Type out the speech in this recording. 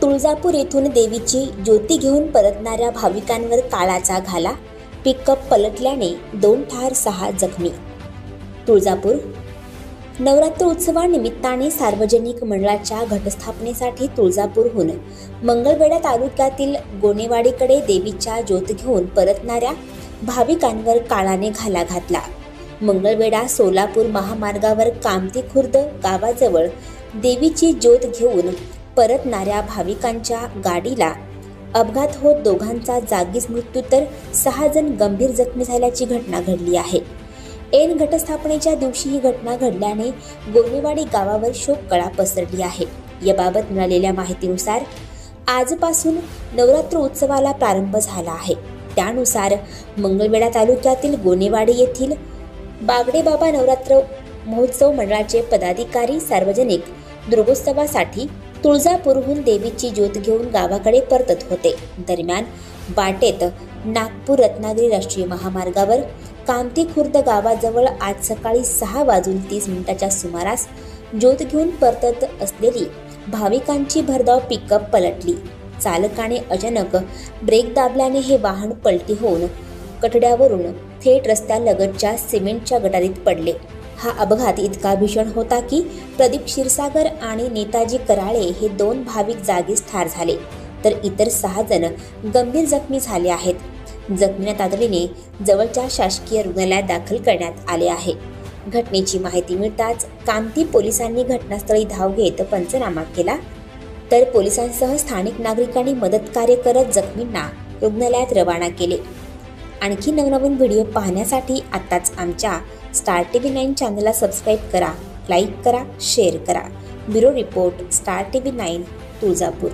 तुळजापूर येथून देवीची ज्योती घेऊन परतणाऱ्या भाविकांवर काळाचा घाला, पिकअप पलटल्याने 2 ठार 6 जखमी. तुळजापूर नवरात्र उत्सवानिमित्ताने सार्वजनिक मंडळाच्या घटस्थापनेसाठी तुळजापूरहून मंगळवेढा तालुक्यातील गोनेवाडीकडे देवीच्या ज्योत घेऊन परतणाऱ्या भाविकांवर काळाने घाला घातला. मंगळवेढा सोलापूर महामार्गावर कामती खुर्द गावाजवळ देवीची ज्योत घेऊन परतणाऱ्या भाविकांच्या गाडीला अपघात होत दोघांचा जागीच मृत्यू तर 6 जण गंभीर जखमी झाल्याची घटना घडली आहे. ऐन घटस्थापनेच्या दिवशी ही घटना घडल्याने गोनेवाडी गावावर शोककळा पसरली आहे. याबाबत मिळालेल्या माहितीनुसार आजपासून नवरात्र उत्सवाला प्रारंभ झाला आहे. त्यानुसार मंगळवेढा तालुक्यातील गोनेवाडी येथील बागडे बाबा नवरात्र महोत्सव मंडळाचे पदाधिकारी सार्वजनिक दुर्गोत्सवासाठी तुळजापूरहून देवीची ज्योत घेऊन गावाकडे परतत होते. दरम्यान वाटेत नागपूर रत्नागिरी राष्ट्रीय महामार्गावर कामती खुर्द गावाजवळ आज सकाळी 6:30 सुमारास ज्योत घेऊन परतत असलेली भाविकांची भरधाव पिकअप पलटली. चालकाने अचानक ब्रेक दाबल्याने हे वाहन पलटी होऊन कठड्यावरून थेट रस्त्यालगतच्या सिमेंटच्या गटारीत पडले. हा अपघात इतका भीषण होता की प्रदीप क्षीरसागर आणि नेताजी कराळे हे 2 भाविक जागीच ठार झाले, तर इतर 6 जण गंभीर जखमी झाले आहेत. जखमींना तातडीने जवळच्या शासकीय रुग्णालयात दाखल करण्यात आले आहे. घटनेची माहिती मिळताच कामती पोलिसांनी घटनास्थळी धाव घेत पंचनामा केला, तर पोलिसांसह स्थानिक नागरिकांनी मदतकार्य करत जखमींना रुग्णालयात रवाना केले. आणखी नवनवीन व्हिडिओ पाहण्यासाठी आत्ताच आमच्या स्टार TV 9 चॅनलला सबस्क्राईब करा, लाईक करा, शेअर करा. Bureau report, star TV 9, Tuljapur.